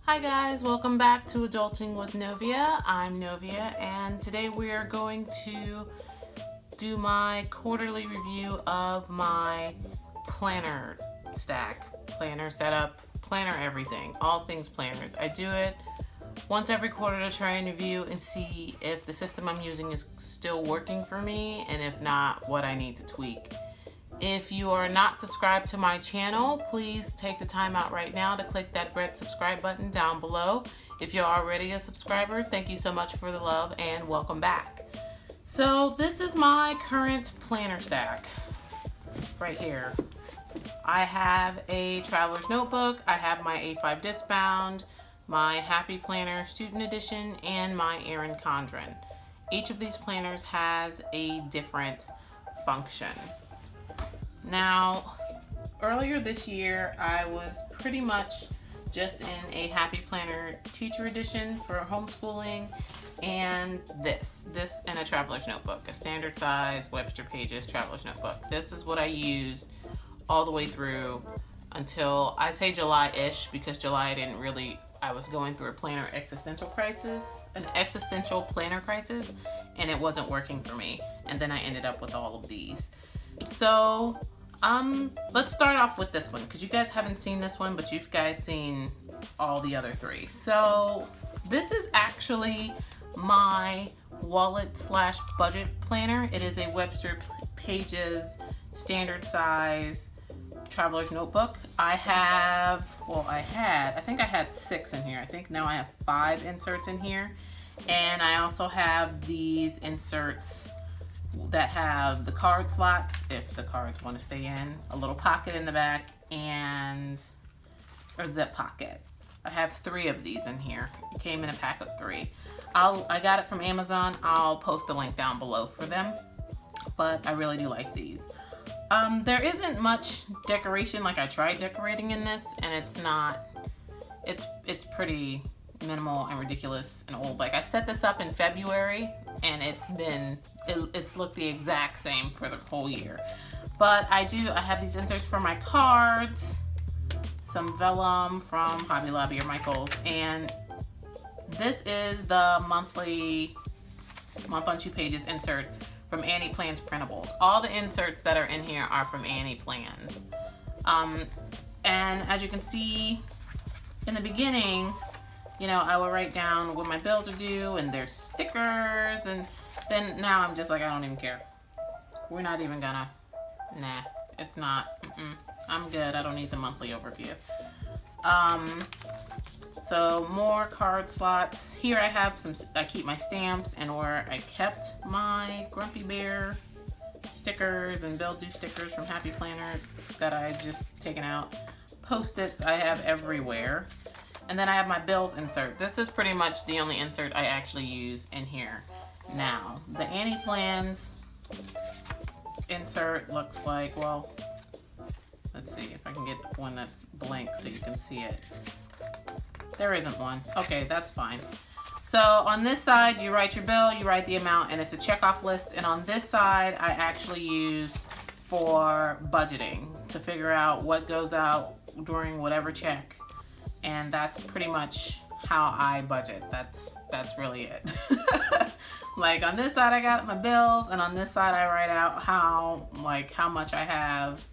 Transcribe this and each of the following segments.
Hi guys, welcome back to Adulting with Novia. I'm Novia and today we are going to do my quarterly review of my planner stack, planner setup, planner everything, all things planners. I do it once every quarter to try and review and see if the system I'm using is still working for me, and if not, what I need to tweak. If you are not subscribed to my channel, please take the time out right now to click that red subscribe button down below. If you're already a subscriber, thank you so much for the love and welcome back. So this is my current planner stack right here. I have a traveler's notebook, I have my A5 disc bound, my Happy Planner Student Edition, and my Erin Condren. Each of these planners has a different function. Now, earlier this year, I was pretty much just in a Happy Planner Teacher Edition for homeschooling, and this in a traveler's notebook, a standard size Webster Pages traveler's notebook. This is what I used all the way through until, I say July-ish, because July I was going through an existential planner crisis, and it wasn't working for me. And then I ended up with all of these. So, let's start off with this one, because you guys haven't seen this one, but you've guys seen all the other three. So, this is actually my wallet/budget planner. It is a Webster Pages standard size traveler's notebook. I think I had 6 in here. I think now I have 5 inserts in here. And I also have these inserts that have the card slots, if the cards want to stay in, a little pocket in the back, and a zip pocket. I have 3 of these in here. It came in a pack of 3. I got it from Amazon. I'll post a link down below for them, but I really do like these. There isn't much decoration. Like, I tried decorating in this, and it's pretty minimal and ridiculous and old. Like, I set this up in February, and it's looked the exact same for the whole year. But I have these inserts for my cards, some vellum from Hobby Lobby or Michaels, and this is the month on 2 pages insert from Annie Plans Printables. All the inserts that are in here are from Annie Plans. And as you can see in the beginning, you know, I will write down when my bills are due, and there's stickers, and then now I'm just like, I don't even care. We're not even gonna, nah, it's not, I'm good, I don't need the monthly overview. So more card slots. Here I have I keep my stamps, and where I kept my Grumpy Bear stickers and Bill Do stickers from Happy Planner that I just taken out. Post-its I have everywhere. And then I have my bills insert. This is pretty much the only insert I actually use in here now. The Annie Plans insert looks like, well, let's see if I can get one that's blank so you can see it. There isn't one. Okay, that's fine. So on this side, you write your bill, you write the amount, and it's a checkoff list. And on this side, I actually use for budgeting to figure out what goes out during whatever check. And that's pretty much how I budget. That's really it. Like, on this side I got my bills, and on this side I write out how much I have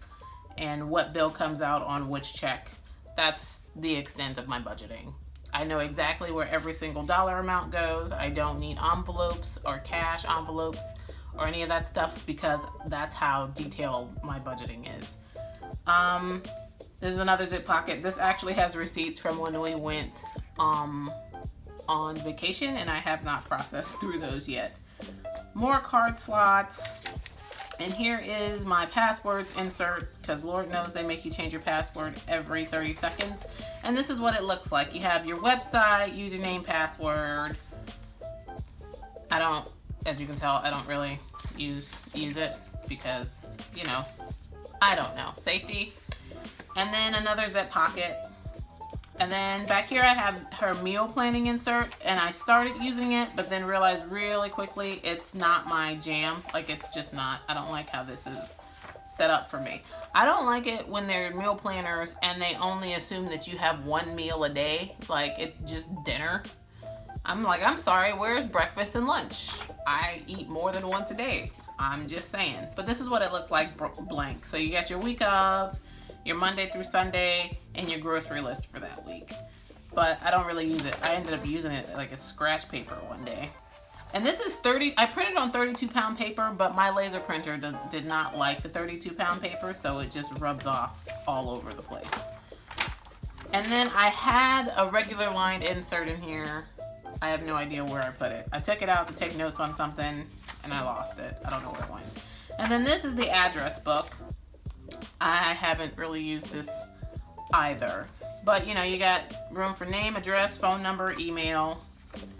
and what bill comes out on which check. That's the extent of my budgeting. I know exactly where every single dollar amount goes. I don't need envelopes or cash envelopes or any of that stuff, because that's how detailed my budgeting is. This is another zip pocket. This actually has receipts from when we went on vacation, and I have not processed through those yet. More card slots. And here is my passwords insert, because Lord knows they make you change your password every 30 seconds. And this is what it looks like. You have your website, username, password. As you can tell, I don't really use it because, you know, I don't know, safety. And then another zip pocket. And then back here I have her meal planning insert, and I started using it, but then realized really quickly it's not my jam. Like, it's just not. I don't like how this is set up for me. I don't like it when they're meal planners and they only assume that you have one meal a day, like it's just dinner. I'm like, I'm sorry, where's breakfast and lunch? I eat more than once a day. I'm just saying. But this is what it looks like blank. So you got your week of, your Monday through Sunday, and your grocery list for that week. But I don't really use it. I ended up using it like a scratch paper one day. And this is I printed on 32-pound paper, but my laser printer did not like the 32-pound paper, so it just rubs off all over the place. And then I had a regular lined insert in here. I have no idea where I put it. I took it out to take notes on something, and I lost it. I don't know where it went. And then this is the address book. I haven't really used this either. But, you know, you got room for name, address, phone number, email.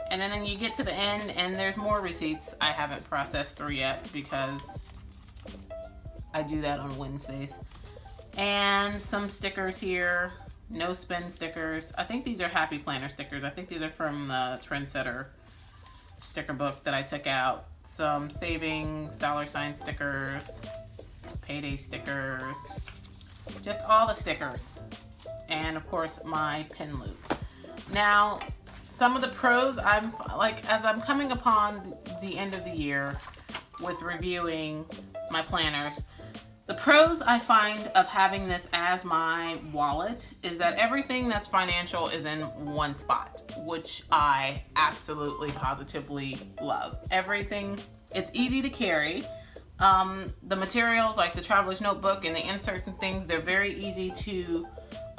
And then you get to the end, and there's more receipts I haven't processed through yet because I do that on Wednesdays. And some stickers here. No spin stickers. I think these are Happy Planner stickers. I think these are from the Trendsetter sticker book that I took out. Some savings, $sign stickers, payday stickers, just all the stickers. And of course my pin loop. Now, some of the pros, as I'm coming upon the end of the year with reviewing my planners, the pros I find of having this as my wallet is that everything that's financial is in one spot, which I absolutely positively love. Everything, it's easy to carry. The materials like the traveler's notebook and the inserts and things, they're very easy to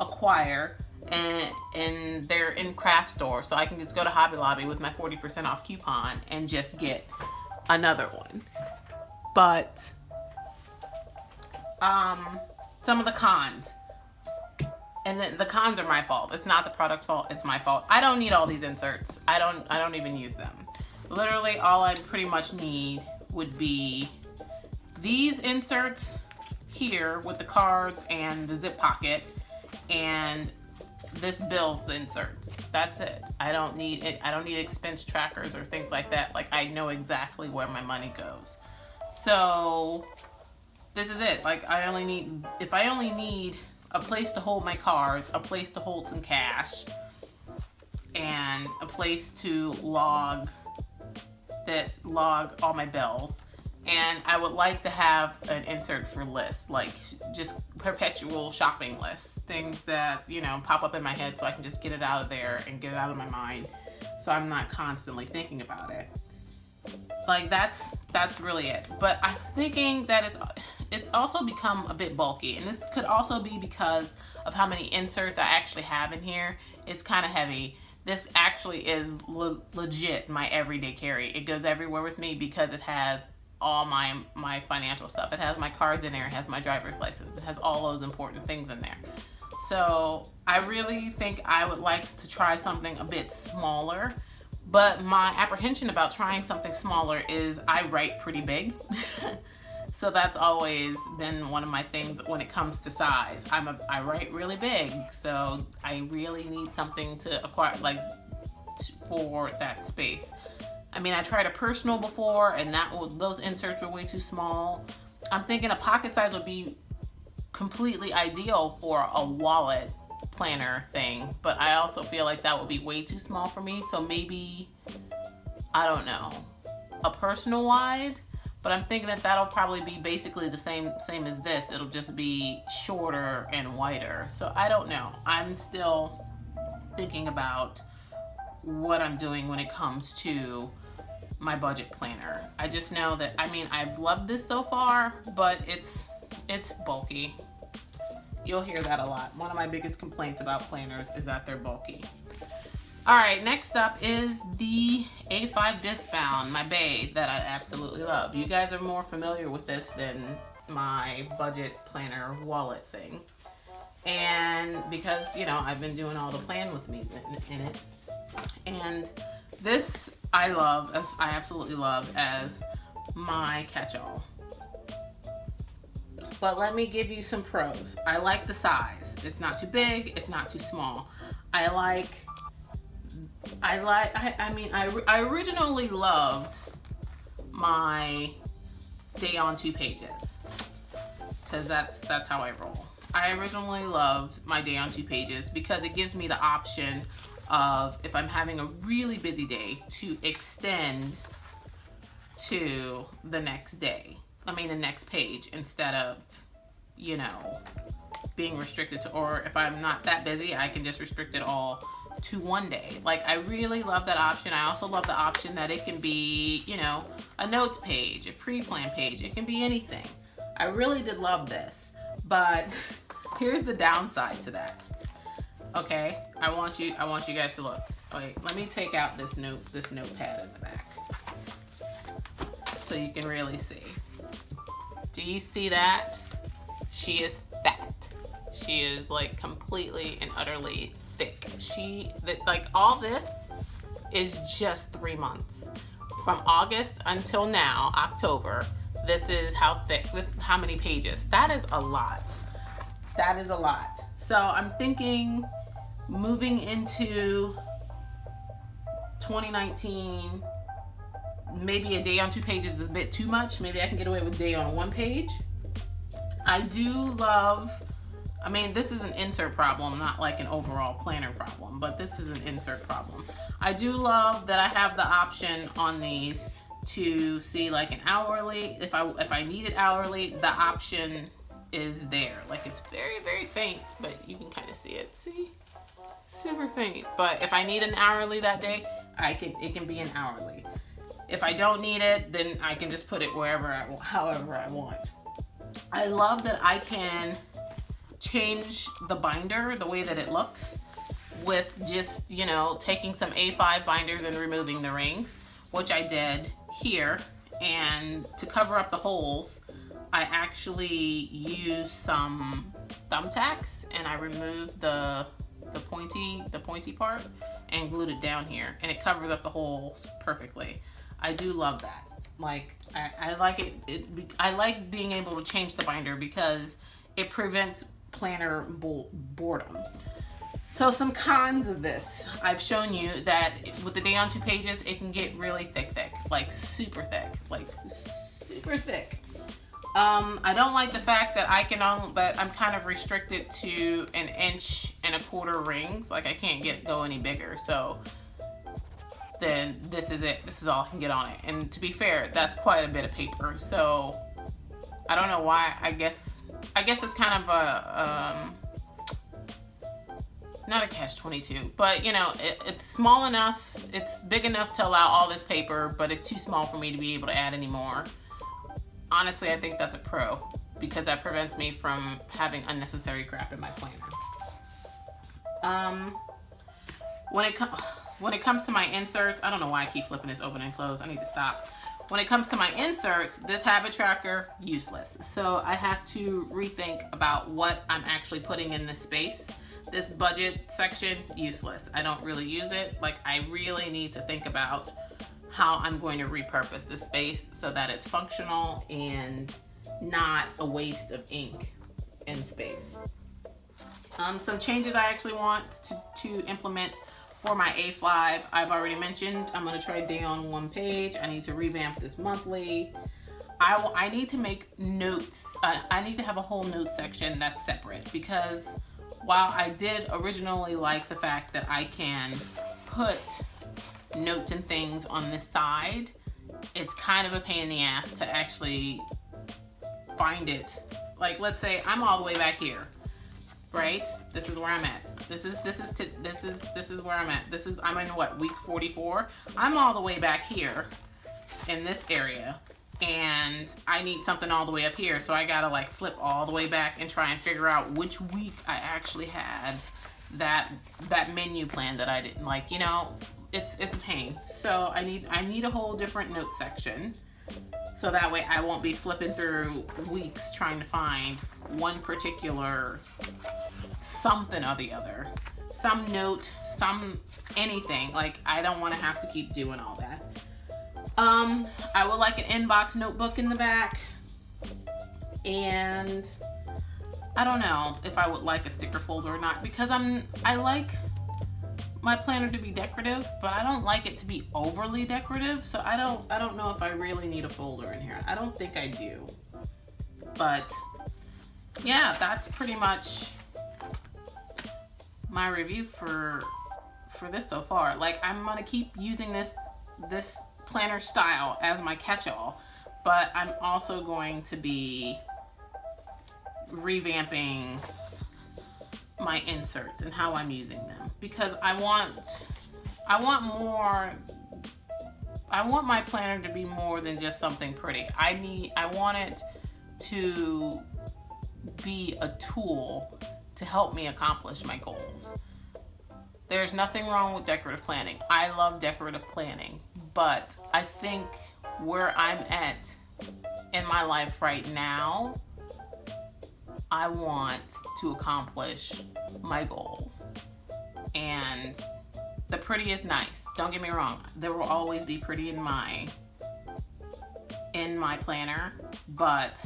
acquire, and they're in craft stores, so I can just go to Hobby Lobby with my 40% off coupon and just get another one. But some of the cons, and the cons are my fault. It's not the product's fault, it's my fault. I don't need all these inserts. I don't even use them. Literally all I pretty much need would be these inserts here with the cards and the zip pocket, and this bill's inserts. That's it. I don't need it. I don't need expense trackers or things like that. Like, I know exactly where my money goes. So this is it. Like, if I only need a place to hold my cards, a place to hold some cash, and a place to log all my bills. And I would like to have an insert for lists, like just perpetual shopping lists, things that, you know, pop up in my head so I can just get it out of there and get it out of my mind so I'm not constantly thinking about it. Like, that's really it. But I'm thinking that it's also become a bit bulky, and this could also be because of how many inserts I actually have in here. It's kind of heavy. This actually is legit my everyday carry. It goes everywhere with me because it has all my financial stuff. It has my cards in there. It has my driver's license. It has all those important things in there. So I really think I would like to try something a bit smaller. But my apprehension about trying something smaller is I write pretty big. So that's always been one of my things when it comes to size. I write really big, so I really need something to acquire, like, for that space. I mean, I tried a personal before, and those inserts were way too small. I'm thinking a pocket size would be completely ideal for a wallet planner thing, but I also feel like that would be way too small for me. So maybe, I don't know, a personal wide. But I'm thinking that that'll probably be basically the same as this. It'll just be shorter and wider. So I don't know. I'm still thinking about what I'm doing when it comes to my budget planner. I just know that, I mean, I've loved this so far, but it's bulky. You'll hear that a lot. One of my biggest complaints about planners is that they're bulky. All right, next up is the A5 disc bound, my bae that I absolutely love. You guys are more familiar with this than my budget planner wallet thing. And because, you know, I've been doing all the plan with me in it. And this I absolutely love as my catch-all. But let me give you some pros. I like the size. It's not too big, it's not too small. I originally loved my day on 2 pages. because that's how I roll. I originally loved my day on 2 pages because it gives me the option of, if I'm having a really busy day, to extend to the next day. I mean the next page, instead of, you know, being restricted to, or if I'm not that busy, I can just restrict it all to one day. Like, I really love that option. I also love the option that it can be, you know, a notes page, a pre-plan page. It can be anything. I really did love this, but here's the downside to that. Okay, I want you guys to look. Okay, let me take out this notepad in the back so you can really see. Do you see that? She is fat. She is like completely and utterly thick. Like, all this is just 3 months. From August until now, October, this is how thick, this is how many pages. That is a lot. That is a lot. So I'm thinking, moving into 2019, maybe a day on 2 pages is a bit too much. Maybe I can get away with a day on 1 page. I do love, I mean, this is an insert problem, not like an overall planner problem, but this is an insert problem. I do love that I have the option on these to see like an hourly. If I need it hourly, the option is there. Like, it's very, very faint, but you can kind of see it. See? Super faint. But if I need an hourly that day, it can be an hourly. If I don't need it, then I can just put it however I want. I love that I can change the binder, the way that it looks, with just, you know, taking some A5 binders and removing the rings, which I did here. And to cover up the holes, I actually used some thumbtacks and I removed the pointy part and glued it down here, and it covers up the holes perfectly. I do love that. Like, I like it. I like being able to change the binder because it prevents planner boredom. So some cons of this, I've shown you that with the day on 2 pages, it can get really thick, like super thick, like super thick. I don't like the fact that but I'm kind of restricted to 1.25 inch rings. Like, I can't go any bigger. So then this is it. This is all I can get on it. And to be fair, that's quite a bit of paper. So I don't know why. I guess it's kind of a, not a catch-22, but you know, it's small enough, it's big enough to allow all this paper, but it's too small for me to be able to add any more. Honestly, I think that's a pro, because that prevents me from having unnecessary crap in my planner. When it comes to my inserts, I don't know why I keep flipping this open and close. I need to stop. When it comes to my inserts, this habit tracker, useless. So I have to rethink about what I'm actually putting in this space. This budget section, useless. I don't really use it. Like, I really need to think about how I'm going to repurpose this space so that it's functional and not a waste of ink and space. Some changes I actually want to implement for my A5, I've already mentioned. I'm going to try day on 1 page. I need to revamp this monthly. I need to make notes. I need to have a whole notes section that's separate, because while I did originally like the fact that I can put notes and things on this side, it's kind of a pain in the ass to actually find it. Like, let's say I'm all the way back here, right? This is where I'm at. This is where I'm at. I'm in what, week 44? I'm all the way back here in this area, and I need something all the way up here, so I gotta like flip all the way back and try and figure out which week I actually had that menu plan that I didn't like. You know, it's a pain. So I need a whole different note section, so that way I won't be flipping through weeks trying to find one particular something or the other, some note, some anything. Like, I don't want to have to keep doing all that. I would like an inbox notebook in the back, and I don't know if I would like a sticker folder or not, because I like my planner to be decorative, but I don't like it to be overly decorative. So I don't know if I really need a folder in here. I don't think I do, but yeah, that's pretty much my review for this so far. Like, I'm gonna keep using this planner style as my catch-all, but I'm also going to be revamping my inserts and how I'm using them, because I want my planner to be more than just something pretty. I want it to be a tool to help me accomplish my goals. There's nothing wrong with decorative planning. I love decorative planning, but I think where I'm at in my life right now, I want to accomplish my goals. And the pretty is nice. Don't get me wrong. There will always be pretty in my planner, but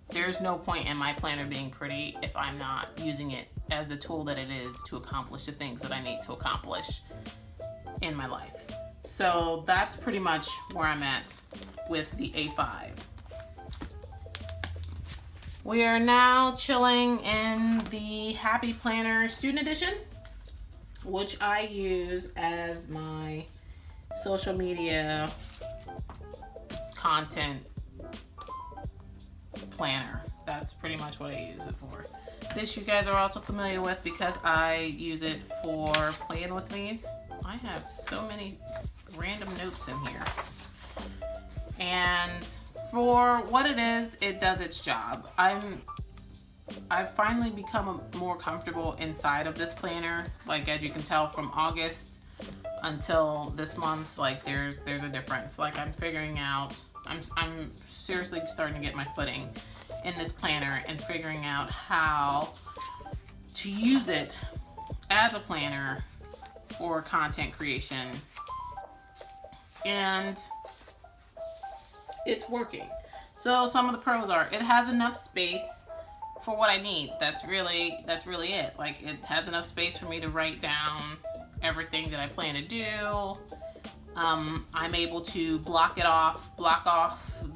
there's no point in my planner being pretty if I'm not using it as the tool that it is to accomplish the things that I need to accomplish in my life. So that's pretty much where I'm at with the A5. We are now chilling in the Happy Planner Student Edition, which I use as my social media content planner. That's pretty much what I use it for. This you guys are also familiar with because I use it for playing with me's. I have so many random notes in here. And for what it is, it does its job. I've finally become more comfortable inside of this planner. Like, as you can tell from August until this month, like there's a difference. Like, I'm figuring out, I'm seriously starting to get my footing in this planner and figuring out how to use it as a planner for content creation. And it's working. So some of the pros are, it has enough space for what I need. That's really it. Like, it has enough space for me to write down everything that I plan to do. I'm able to block off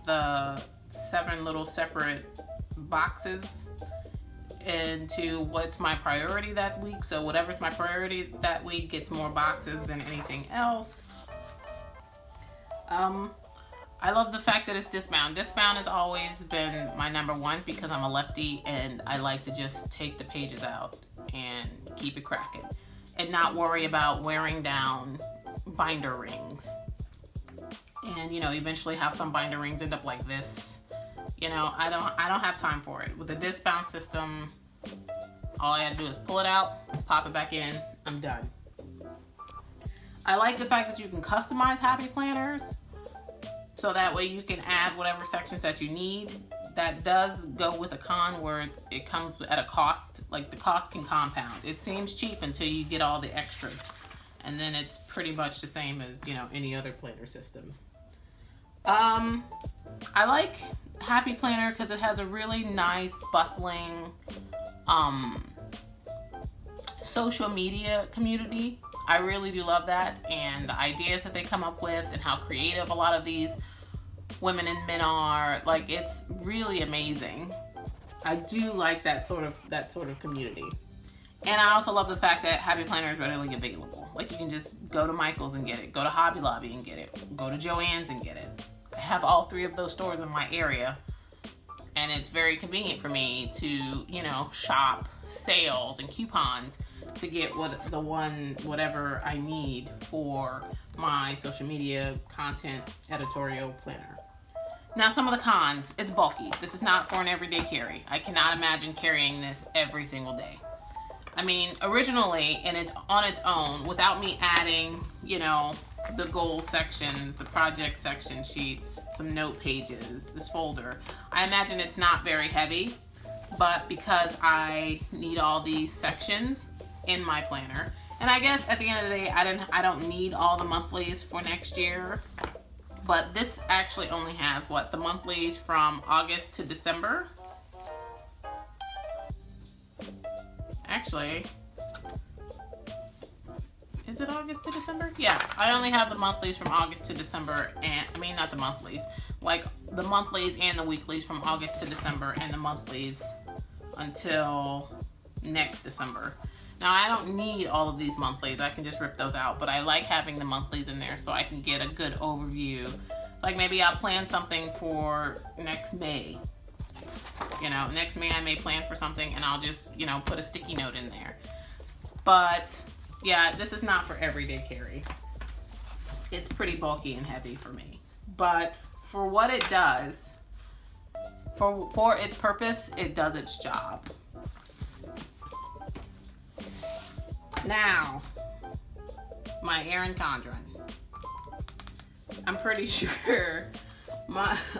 the 7 little separate boxes into what's my priority that week. So whatever's my priority that week gets more boxes than anything else. I love the fact that it's discbound. Discbound has always been my number one because I'm a lefty and I like to just take the pages out and keep it cracking and not worry about wearing down binder rings. And, you know, eventually have some binder rings end up like this. You know, I don't have time for it. With the discbound system, all I gotta do is pull it out, pop it back in, I'm done. I like the fact that you can customize Happy Planners, so that way you can add whatever sections that you need. That does go with a con where it comes at a cost. Like, the cost can compound. It seems cheap until you get all the extras. And then it's pretty much the same as, you know, any other planner system. I like Happy Planner because it has a really nice, bustling social media community. I really do love that, and the ideas that they come up with and how creative a lot of these women and men are, like, it's really amazing. I do like that sort of community. And I also love the fact that Happy Planner is readily available. Like, you can just go to Michael's and get it, go to Hobby Lobby and get it, go to Joann's and get it. I have all 3 of those stores in my area, and it's very convenient for me to, you know, shop sales and coupons to get whatever I need for my social media content editorial planner. Now, some of the cons: it's bulky. This is not for an everyday carry. I cannot imagine carrying this every single day. I mean, originally, and it's on its own, without me adding, you know, the goal sections, the project section sheets, some note pages, this folder, I imagine it's not very heavy. But because I need all these sections in my planner, and I guess at the end of the day, I don't need all the monthlies for next year. But this actually only has the monthlies from August to December. Actually, is it August to December? Yeah, I only have the monthlies from August to December, and I mean, not the monthlies, like the monthlies and the weeklies from August to December, and the monthlies until next December. Now, I don't need all of these monthlies. I can just rip those out, but I like having the monthlies in there so I can get a good overview. Like maybe I'll plan something for next May. You know, next May I may plan for something and I'll just, you know, put a sticky note in there. But yeah, this is not for everyday carry. It's pretty bulky and heavy for me. But for what it does, for its purpose, it does its job. Now, my Erin Condren. I'm pretty sure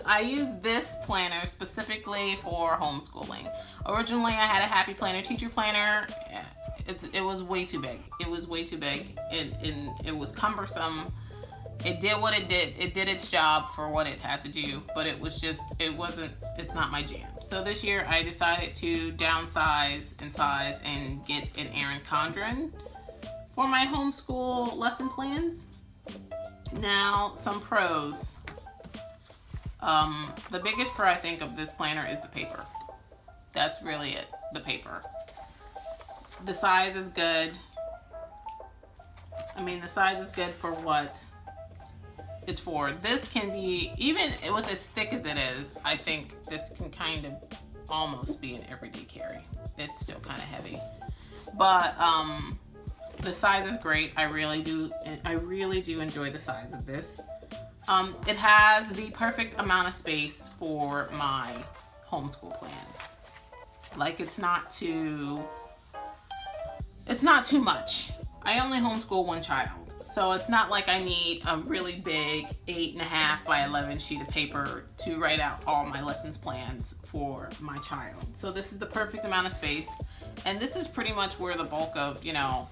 I use this planner specifically for homeschooling. Originally, I had a Happy Planner teacher planner. It was way too big. It was way too big. It was cumbersome. It did what it did. It did its job for what it had to do, but it's not my jam. So this year I decided to downsize in size and get an Erin Condren for my homeschool lesson plans. Now, some pros. The biggest pro I think of this planner is the paper. That's really it, the paper. The size is good. I mean, the size is good for what it's for. This can be, even with as thick as it is, I think this can kind of almost be an everyday carry. It's still kind of heavy. But the size is great. I really do enjoy the size of this. It has the perfect amount of space for my homeschool plans. Like it's not too much. I only homeschool one child, so it's not like I need a really big 8.5 by 11 sheet of paper to write out all my lessons plans for my child. So this is the perfect amount of space, and this is pretty much where the bulk of, you know,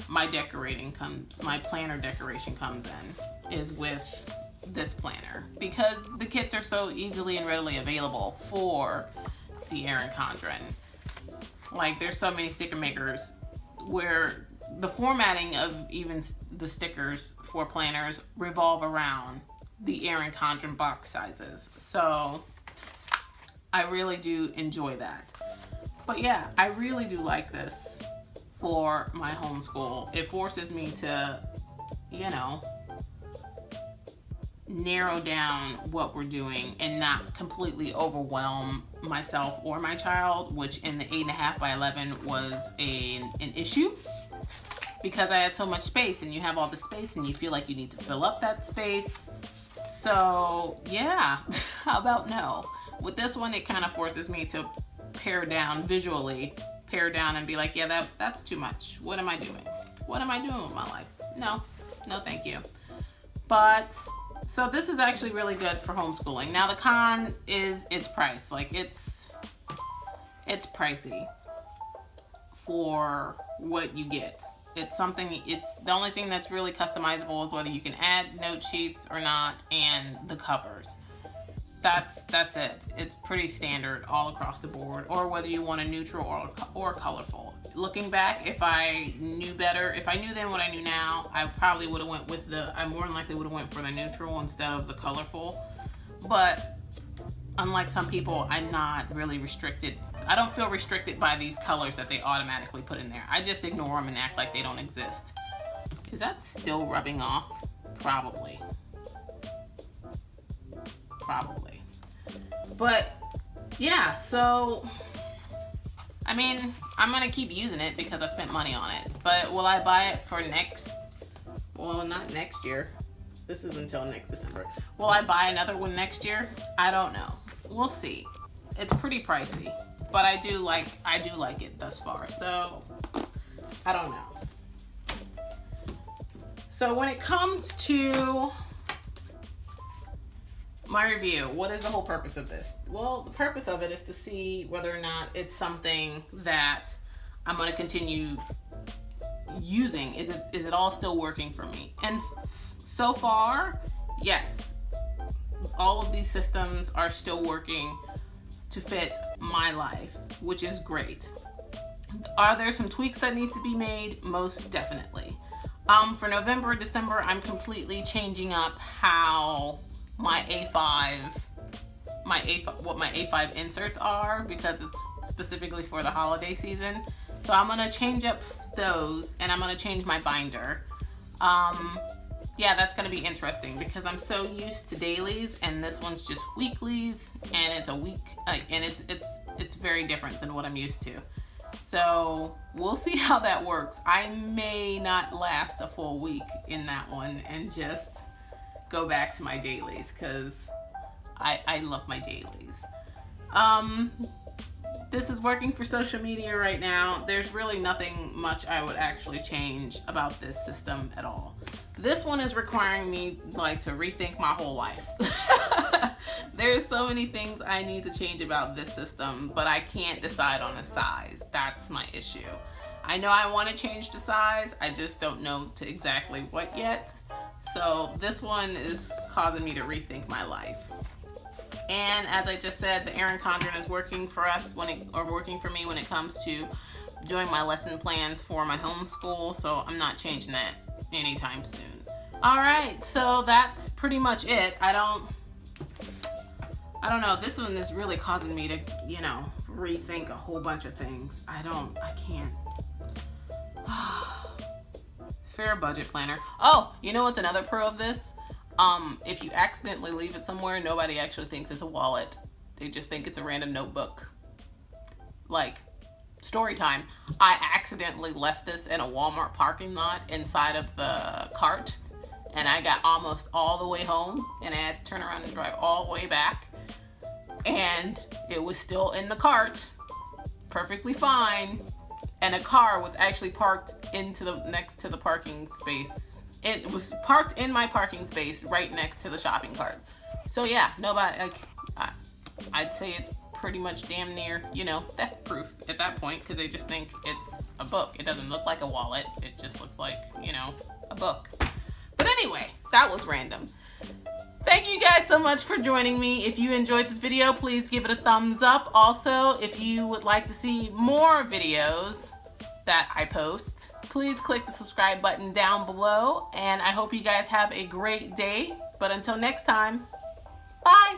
my planner decoration comes in, is with this planner, because the kits are so easily and readily available for the Erin Condren. Like there's so many sticker makers where the formatting of even the stickers for planners revolve around the Erin Condren box sizes. So I really do enjoy that. But yeah, I really do like this for my homeschool. It forces me to, you know, narrow down what we're doing and not completely overwhelm myself or my child, which in the 8.5 by 11 was an issue, because I had so much space, and you have all the space and you feel like you need to fill up that space. So yeah, how about no? With this one, it kind of forces me to pare down and be like, yeah, that's too much. What am I doing? What am I doing with my life? No, thank you. But so this is actually really good for homeschooling. Now the con is its price. Like it's pricey for what you get. It's the only thing that's really customizable is whether you can add note sheets or not, and the covers. That's it. It's pretty standard all across the board, or whether you want a neutral or colorful. Looking back, if I knew then what I knew now, I probably would have went with I more than likely would have went for the neutral instead of the colorful. But unlike some people, I'm not really restricted. I don't feel restricted by these colors that they automatically put in there. I just ignore them and act like they don't exist. Is that still rubbing off? Probably. But yeah, so I mean, I'm gonna keep using it because I spent money on it. But will I buy it for not next year. This is until next December. Will I buy another one next year? I don't know. We'll see. It's pretty pricey, but I do like it thus far. So I don't know. So when it comes to my review, what is the whole purpose of this? Well, the purpose of it is to see whether or not it's something that I'm going to continue using. Is it all still working for me? And so far, yes. All of these systems are still working to fit my life, which is great. Are there some tweaks that needs to be made? Most definitely. For November, December, I'm completely changing up how what my A5 inserts are, because it's specifically for the holiday season. So I'm gonna change up those, and I'm gonna change my binder. Yeah, that's gonna be interesting because I'm so used to dailies, and this one's just weeklies, and it's a week, and it's very different than what I'm used to. So we'll see how that works. I may not last a full week in that one and just go back to my dailies because I love my dailies. This is working for social media right now. There's really nothing much I would actually change about this system at all. This one is requiring me like to rethink my whole life. There's so many things I need to change about this system, but I can't decide on a size. That's my issue. I know I want to change the size, I just don't know to exactly what yet. So this one is causing me to rethink my life. And as I just said, the Erin Condren is working for us working for me when it comes to doing my lesson plans for my homeschool, so I'm not changing that anytime soon. All right, so that's pretty much it. I don't know, this one is really causing me to, you know, rethink a whole bunch of things. I can't. Fair budget planner. Oh, you know what's another pro of this? If you accidentally leave it somewhere, nobody actually thinks it's a wallet. They just think it's a random notebook. Like, story time. I accidentally left this in a Walmart parking lot inside of the cart, and I got almost all the way home, and I had to turn around and drive all the way back, and it was still in the cart, perfectly fine, and a car was actually parked next to the parking space. It was parked in my parking space right next to the shopping cart. So yeah, nobody, like, I'd say it's pretty much damn near, you know, theft proof at that point, because they just think it's a book. It doesn't look like a wallet. It just looks like, you know, a book. But anyway, that was random. Thank you guys so much for joining me. If you enjoyed this video, please give it a thumbs up. Also, if you would like to see more videos that I post, please click the subscribe button down below, and I hope you guys have a great day. But until next time, bye!